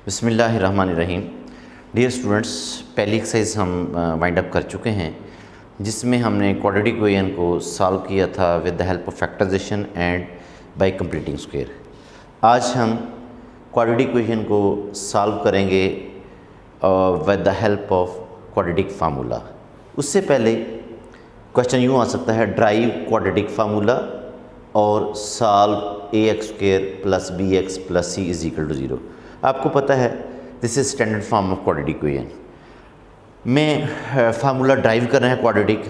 बिस्मिल्लाहिर्रहमानिर्रहीम। Dear students, पहली exercise हम वाइंड अप कर चुके हैं जिसमें हमने क्वाड्रेटिक इक्वेशन को सॉल्व किया था with the help of factorization and by completing square. आज हम क्वाड्रेटिक इक्वेशन को सॉल्व करेंगे with the help of quadratic formula. उससे पहले क्वेश्चन यूँ आ सकता है, ड्राइव क्वाड्रेटिक फार्मूला और सॉल्व ax² + bx + c = 0। आपको पता है this is standard form of quadratic equation. मैं फार्मूला ड्राइव करना है क्वाड्रेटिक,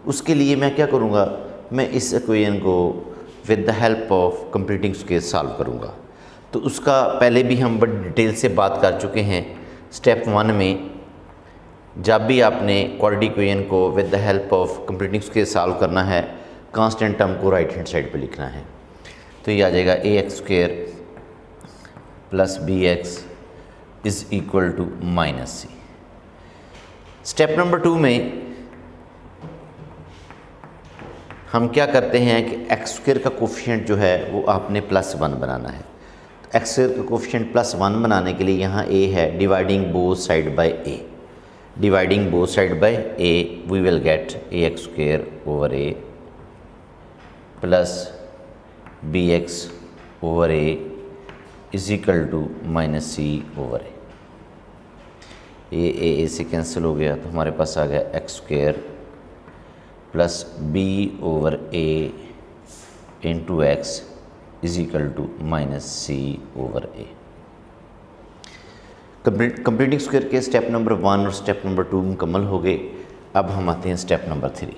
उसके लिए मैं क्या करूँगा, मैं इस इक्वेशन को with the help of completing square solve करूँगा। तो उसका पहले भी हम बड़ी डिटेल से बात कर चुके हैं। स्टेप 1 में जब भी आपने क्वाड्रेटिक इक्वेशन को with the help of completing square solve करना है, कांस्टेंट टर्म को राइट हैंड साइड पे लिखना है। तो ये आ जाएगा ax² + bx = -c। Step number 2 में हम क्या करते हैं कि x² का कोफिशिएंट जो है वो आपने +1 बनाना है। तो x² का कोफिशिएंट +1 बनाने के लिए यहाँ a है, dividing both side by a। Dividing both side by a we will get ax² / a + bx / a = -c/a। A से कैंसिल हो गया तो हमारे पास आ गया x² + b / a × x = -c/a। Completing square के स्टेप नंबर 1 और स्टेप नंबर 2 मुकम्मल हो गए। अब हम आते हैं step number 3।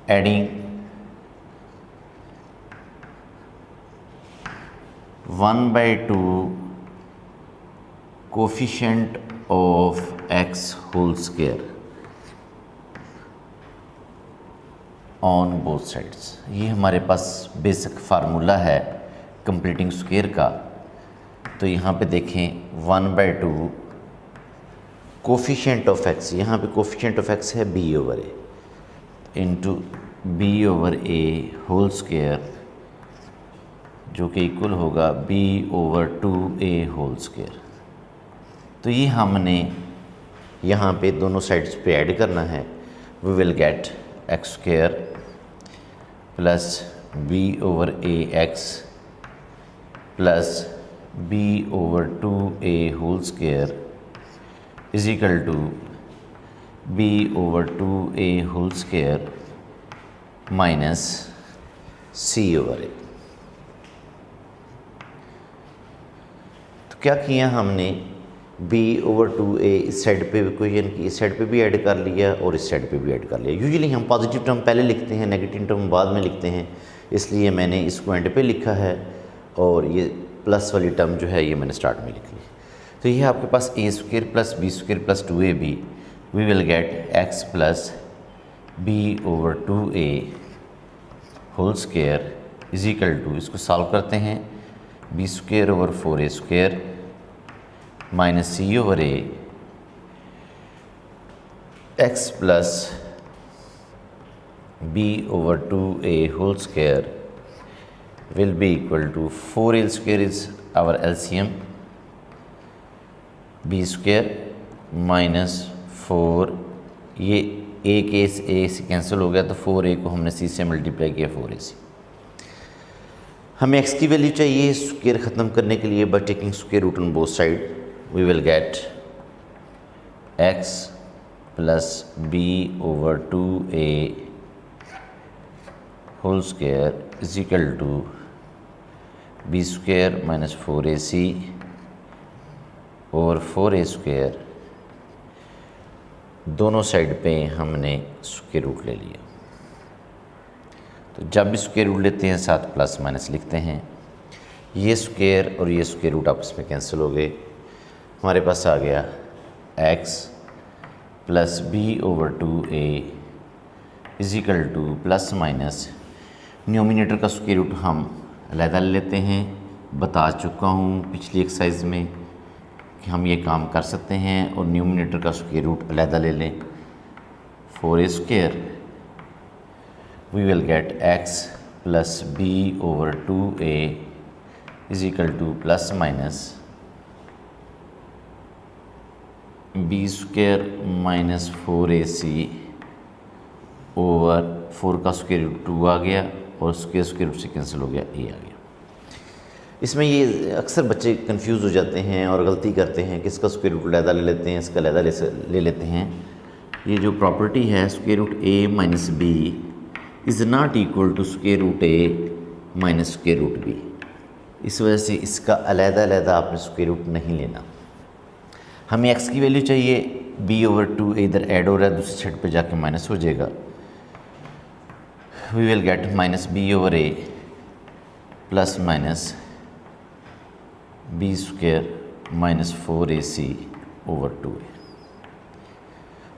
Adding 1/2 coefficient of x² on both sides. ये हमारे पास बेसिक फार्मूला है कंप्लीटिंग स्क्वायर का। तो यहाँ पे देखें 1/2 कोफिशिएंट ऑफ x, यहाँ पे कोफिशिएंट ऑफ x है b/a इंटू b/a² जो कि इक्वल होगा b/2a²। तो ये हमने यहाँ पे दोनों साइड्स पे ऐड करना है। We will get x² + b/ax + b/2a² = b/2a² - c/a। तो क्या किया हमने, b/2a इस साइड पे इक्वेशन की इस साइड पे भी ऐड कर लिया और इस साइड पे भी ऐड कर लिया। यूजुअली हम पॉजिटिव टर्म पहले लिखते हैं, नेगेटिव टर्म बाद में लिखते हैं, इसलिए मैंने इसको एंड पे लिखा है और ये प्लस वाली टर्म जो है ये मैंने स्टार्ट में लिख ली। तो ये आपके पास a² + b² + 2ab we will get x + b/2a² = इसको सॉल्व करते हैं, b² / 4a² - c/a x + b/2a² will be equal to 4a² is our LCM, b² - 4, ये a के a से कैंसिल हो गया तो 4a को हमने c से मल्टीप्लाई किया 4ac। हमें x की वैल्यू चाहिए स्क्वायर ख़त्म करने के लिए। By taking square root on both side we will get x + b/2a² = b² - 4ac और 4a²। दोनों साइड पे हमने स्क्वायर रूट ले लिया। तो जब भी स्क्वायर रूट लेते हैं साथ प्लस माइनस लिखते हैं। ये स्क्वायर और ये स्क्वायर रूट आपस में कैंसिल हो गए। हमारे पास आ गया x + b/2a = न्यूमिनेटर का स्क्वायर रूट हम अलग ले लेते हैं। बता चुका हूँ पिछली एक्सरसाइज में कि हम ये काम कर सकते हैं और न्यूमिनेटर का स्क्वायर रूट अलग ले लें। 4a² we will get x plus b over 2a is equal to plus minus b square minus 4ac over 4 का स्क्वायर रूट 2 आ गया और स्क्वायर रूट से कैंसिल हो गया, a आ गया। इसमें ये अक्सर बच्चे कंफ्यूज हो जाते हैं और गलती करते हैं कि इसका स्क्वायर रूट अलहदा ले लेते हैं, इसका अलहदा ले लेते हैं। ये जो प्रॉपर्टी है square root a minus b is not equal to square root a minus square root b। इस वजह से इसका अलहदा आपने स्क्वायर रूट नहीं लेना। हमें x की वैल्यू चाहिए, b ओवर 2 इधर ऐड हो रहा है, दूसरी साइड पे जाके माइनस हो जाएगा। We will get minus b over a plus minus b square minus 4ac over 2a।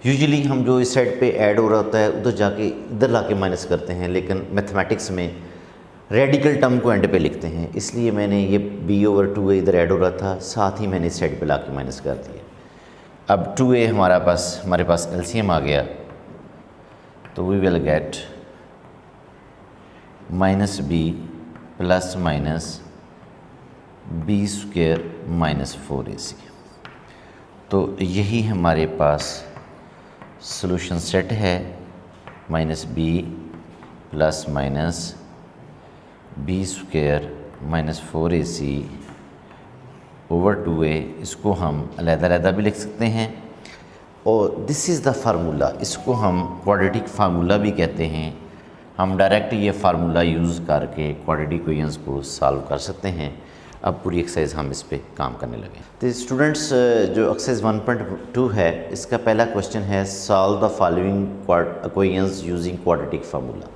Usually हम जो इस साइड पे ऐड हो रहा होता है उधर जाके इधर लाके माइनस करते हैं, लेकिन मैथमेटिक्स में रेडिकल टर्म को एंड पे लिखते हैं, इसलिए मैंने ये b ओवर 2a इधर ऐड हो रहा था, साथ ही मैंने इस साइड पे लाके माइनस कर दिया। अब 2a हमारे पास एलसीएम आ गया, तो we will get minus b plus minus b square minus 4ac। तो यही हमारे पास सॉल्यूशन सेट है, minus b plus minus b square minus 4ac over 2a। इसको हम अलग-अलग भी लिख सकते हैं और दिस इज़ द फार्मूला, इसको हम क्वाड्रेटिक फार्मूला भी कहते हैं। हम डायरेक्ट ये फार्मूला यूज़ करके क्वाड्रेटिक इक्वेशंस को सॉल्व कर सकते हैं। अब पूरी एक्सरसाइज हम इस पे काम करने लगे। तो स्टूडेंट्स, जो एक्सरसाइज 1.2 है, इसका पहला क्वेश्चन है solve the following equations using quadratic formula.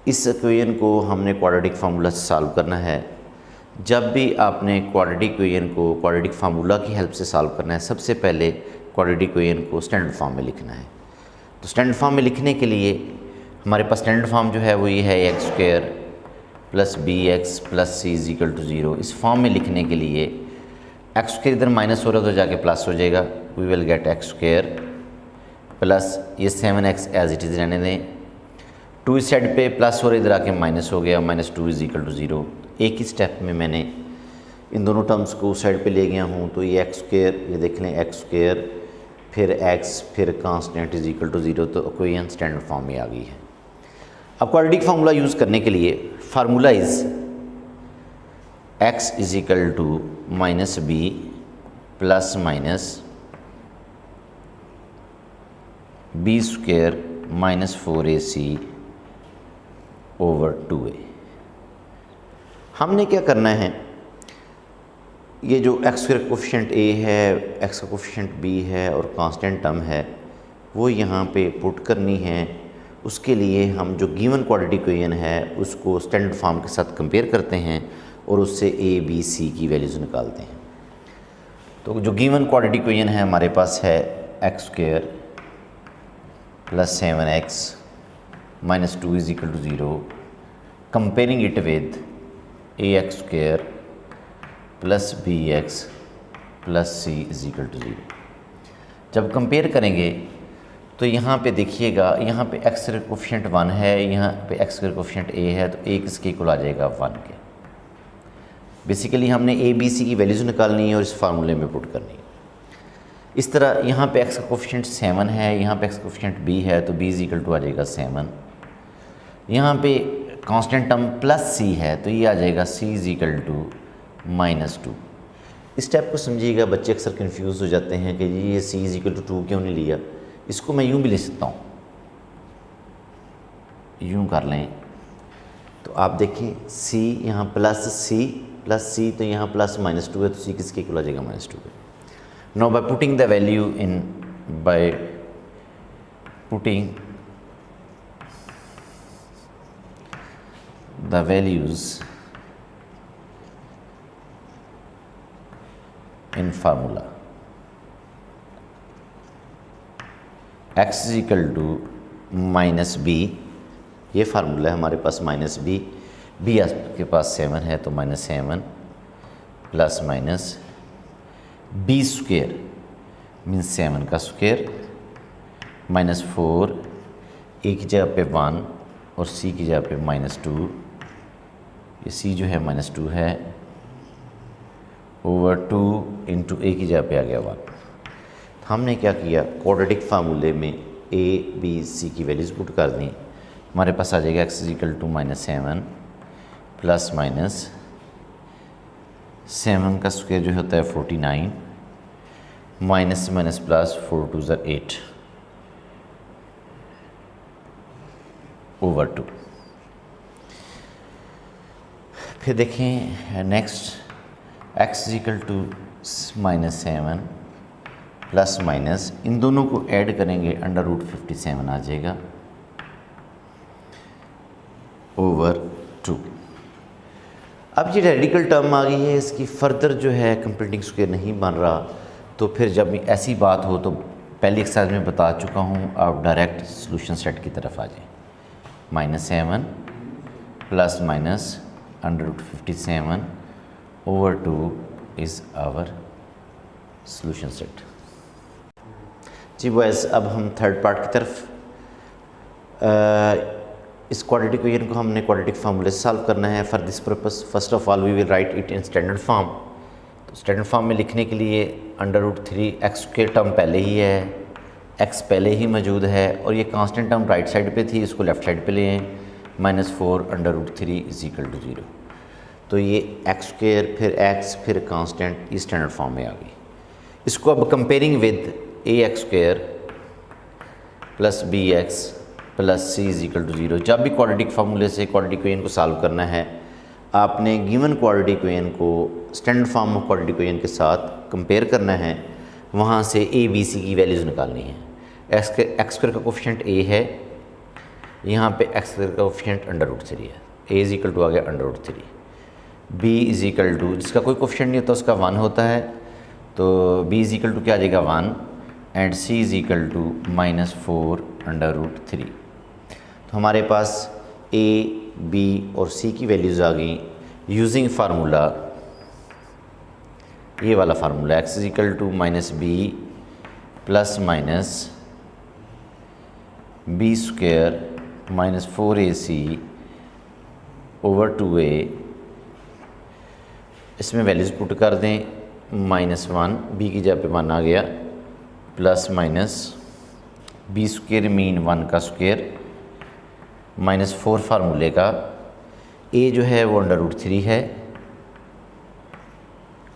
इस इक्वेशन को हमने क्वाड्रेटिक फार्मूला से सॉल्व करना है। जब भी आपने क्वाड्रेटिक इक्वेशन को क्वाड्रेटिक फार्मूला की हेल्प से सॉल्व करना है, सबसे पहले क्वाड्रेटिक इक्वेशन को स्टैंडर्ड फॉर्म में लिखना है। तो स्टैंडर्ड फॉर्म में लिखने के लिए हमारे पास स्टैंडर्ड फॉर्म जो है वो ये है x square plus b x plus c is equal to 0। इस फॉर्म में लिखने के लिए एक्स स्क्वायर इधर माइनस हो रहा है तो जाके प्लस हो जाएगा। We will get x square plus ये 7x एज इट इज़ रहने दें, 2 इस साइड पे प्लस हो रहा है, इधर आके माइनस हो गया, माइनस 2 इज इक्वल टू 0। एक ही स्टेप में मैंने इन दोनों टर्म्स को उस साइड पे ले गया हूँ। तो ये एक्स स्क्वायर, ये देख लें एक्स स्क्वायर फिर x फिर कांस्टेंट इज इक्वल टू 0, तो इक्वेशन स्टैंडर्ड फॉर्म में आ गई है। अब क्वाड्रेटिक फार्मूला यूज़ करने के लिए formula is x is equal to minus b plus minus b square minus 4ac over 2a। हमने क्या करना है, ये जो x का कोफिशिएंट a है, x का कोफिशिएंट b है और कांस्टेंट टर्म है वो यहाँ पे पुट करनी है। उसके लिए हम जो गिवन क्वाड्रेटिक इक्वेशन है उसको स्टैंडर्ड फॉर्म के साथ कंपेयर करते हैं और उससे a b c की वैल्यूज़ निकालते हैं। तो जो गिवन क्वाड्रेटिक इक्वेशन है हमारे पास है x square plus 7x minus 2 is equal to 0, comparing it with ax square plus bx plus c is equal to 0। जब कंपेयर करेंगे तो यहाँ पे देखिएगा, यहाँ पे x का कोफिशिएंट 1 है, यहाँ पे x का कोफिशिएंट a है, तो a किसके इक्वल आ जाएगा 1 के। बेसिकली हमने a b c की वैल्यूज़ निकालनी है और इस फार्मूले में पुट करनी है। इस तरह यहाँ पे x का कोफिशिएंट 7 है, यहाँ पे x का कोफिशिएंट b है, तो b इज इक्वल टू आ जाएगा 7। यहाँ पे कांस्टेंट टर्म प्लस c है, तो ये आ जाएगा c is equal to minus 2। इस स्टेप को समझिएगा, बच्चे अक्सर कंफ्यूज हो जाते हैं कि जी ये c इज इक्वल टू 2 क्यों नहीं लिया। इसको मैं यूँ भी ले सकता हूँ, यूँ कर लें तो आप देखिए c यहाँ प्लस c, तो यहाँ प्लस माइनस 2 है, तो c किसके इक्वल आ जाएगा माइनस 2 है। Now by putting the value in, by putting the values in formula, x is equal to minus b, ये फार्मूला है हमारे पास माइनस बी, बी आपके पास 7 है तो minus 7 plus minus b square means 7 का स्क्वेयर माइनस 4, एक जगह पे 1 और सी की जगह पे -2, ये सी जो है -2 है, ओवर 2 इंटू ए की जगह पे आ गया 1। हमने क्या किया, क्वाड्रेटिक फार्मूले में ए बी सी की वैल्यूज़ पुट कर दी। हमारे पास आ जाएगा x -7 प्लस माइनस 7 का स्क्वायर जो होता है 49, माइनस से माइनस प्लस 4 2 ज़ा 8 ओवर 2। फिर देखें नेक्स्ट, x -7 प्लस माइनस, इन दोनों को ऐड करेंगे √57 आ जाएगा ओवर 2। अब ये रेडिकल टर्म आ गई है, इसकी फर्दर जो है कंप्लीटिंग स्क्वायर नहीं बन रहा, तो फिर जब ऐसी बात हो तो पहली एक्सरसाइज में बता चुका हूँ, आप डायरेक्ट सॉल्यूशन सेट की तरफ आ जाएं। -7 plus minus √57 over 2 is our solution set. जी बॉयज़, अब हम थर्ड पार्ट की तरफ, इस क्वाड्रेटिक इक्वेशन को हमने क्वाड्रेटिक फार्मूले से सॉल्व करना है। For this purpose first of all we will write it in standard form. तो स्टैंडर्ड फॉर्म में लिखने के लिए √3 x के टर्म पहले ही है, x पहले ही मौजूद है, और ये कांस्टेंट टर्म राइट साइड पे थी, इसको लेफ़्ट साइड पे ले आए, -4 √3 = 0। तो ये x² फिर x फिर कांस्टेंट, ये स्टैंडर्ड फॉर्म में आ गई। इसको अब comparing with ax² plus bx plus c = 0। जब भी क्वाड्रेटिक फार्मूले से क्वाड्रेटिक इक्वेशन को सॉल्व करना है, आपने गिवन क्वाड्रेटिक इक्वेशन को standard form of quadratic equation के साथ कंपेयर करना है, वहाँ से a b c की वैल्यूज़ निकालनी है। x² का कोफिशिएंट a है, यहाँ पे x² का कोफिशिएंट √3 है, a आ गया √3, b जिसका कोई कोफिशिएंट नहीं होता उसका 1 होता है, तो b क्या आ जाएगा 1, एंड c -4 √3। तो हमारे पास a, b और c की वैल्यूज़ आ गई यूजिंग फार्मूला, ये वाला formula x -b plus minus b² -4ac over 2a। इसमें वैल्यूज़ पुट कर दें, -1 b की जगह पे 1 आ गया, प्लस माइनस b² मीन 1 का स्क्वायर -4 फार्मूले का, a जो है वो √3 है,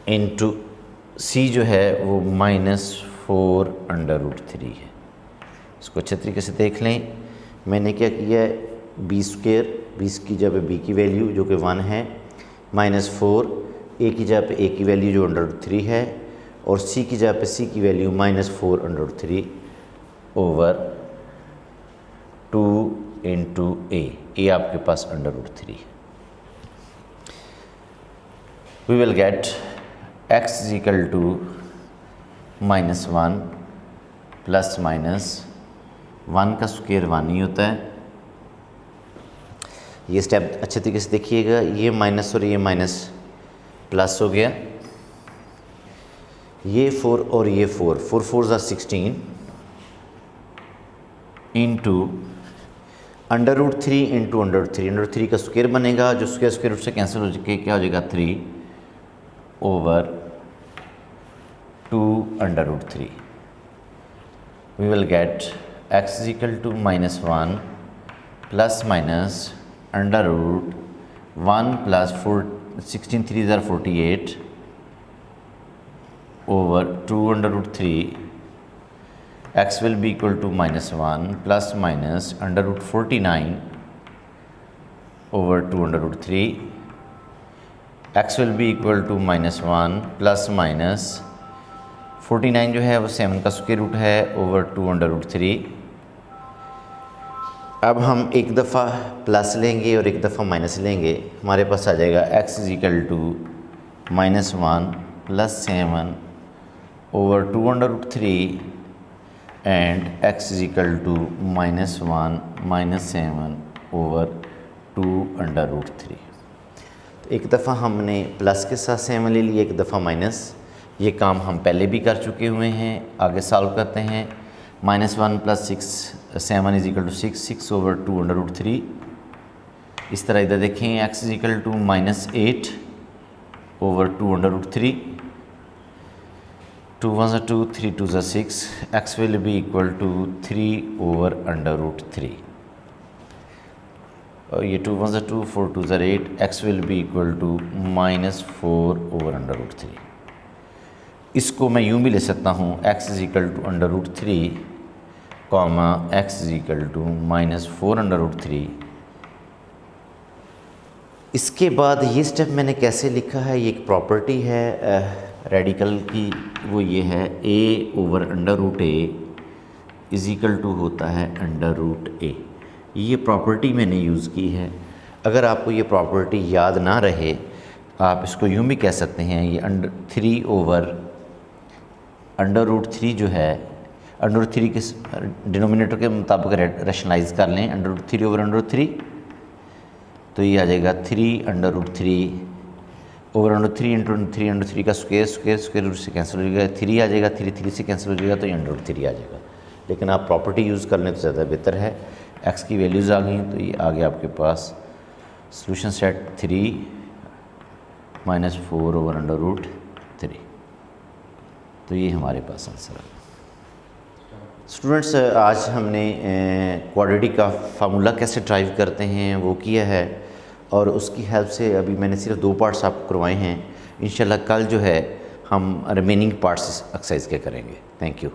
इंटू c जो है वो -4 √3 है। इसको अच्छे तरीके से देख लें। मैंने क्या किया है, b² 20 की जगह पे b की वैल्यू जो कि 1 है, -4 a की जगह पे a की वैल्यू जो √3 है, और c की जगह पे c की वैल्यू -4 √3 ओवर 2 इंटू a आपके पास √3 है। We will get x -1 plus minus 1 का स्क्वायर 1 ही होता है। ये स्टेप अच्छे तरीके से देखिएगा, ये माइनस और ये माइनस प्लस हो गया, ये 4 और ये 4 4 ज़ा 16 इंटू √3 इंटू √3 का स्क्वायर बनेगा, जो स्क्वायर रूट से कैंसिल हो जाके क्या हो जाएगा 3 over 2 √3। We will get x -1 plus minus √1 plus 16 3 ज़ा 48 over 2 √3। x will be equal to -1 plus minus √49 over 2 √3। x will be equal to -1 plus minus 49 जो है वो 7 का स्क्वायर रूट है ओवर 2 √3। अब हम एक दफ़ा प्लस लेंगे और एक दफ़ा माइनस लेंगे, हमारे पास आ जाएगा x -1 plus 7 over 2 √3 and x -1 minus 7 over 2 √3। तो एक दफ़ा हमने प्लस के साथ 7 ले लिया, एक दफ़ा माइनस। ये काम हम पहले भी कर चुके हुए हैं, आगे सॉल्व करते हैं। -1 प्लस 7 = 6 6 ओवर 2 √3 इस तरह इधर देखें x equal to -8 over 2√3, 2 1 2, 3 2 6, x will be equal to 3 over √3, और ये 2 1 2, 4 2 8, x will be equal to -4 over √3। इसको मैं यूँ भी ले सकता हूँ x is equal to √3 comma x is equal to -4 √3। इसके बाद ये स्टेप मैंने कैसे लिखा है, ये एक प्रॉपर्टी है रेडिकल की, वो ये है a over √a is equal to होता है √a। ये प्रॉपर्टी मैंने यूज़ की है। अगर आपको ये प्रॉपर्टी याद ना रहे, आप इसको यूँ भी कह सकते हैं, ये 3 ओवर √3 जो है, √3 के डिनोमिनेटर के मुताबिक रैशनलाइज कर लें, √3 ओवर √3, तो ये आ जाएगा 3 √3 ओवर √3 इंटू 3 का स्क्वायर रूट से कैंसिल हो जाएगा, 3 आ जाएगा, 3 से कैंसिल हो जाएगा, तो ये √3 आ जाएगा। लेकिन आप प्रॉपर्टी यूज़ कर लें तो ज़्यादा बेहतर है। x की वैल्यूज़ आ गई, तो ये आ गया आपके पास सोल्यूशन सेट 3 -4 ओवर √3, तो ये हमारे पास आंसर है। स्टूडेंट्स, आज हमने क्वाड्रेटिक का फार्मूला कैसे ड्राइव करते हैं वो किया है, और उसकी हेल्प से अभी मैंने सिर्फ 2 पार्ट्स आपको करवाए हैं। इंशाल्लाह कल जो है हम रिमेनिंग पार्ट्स एक्सरसाइज के करेंगे। Thank you.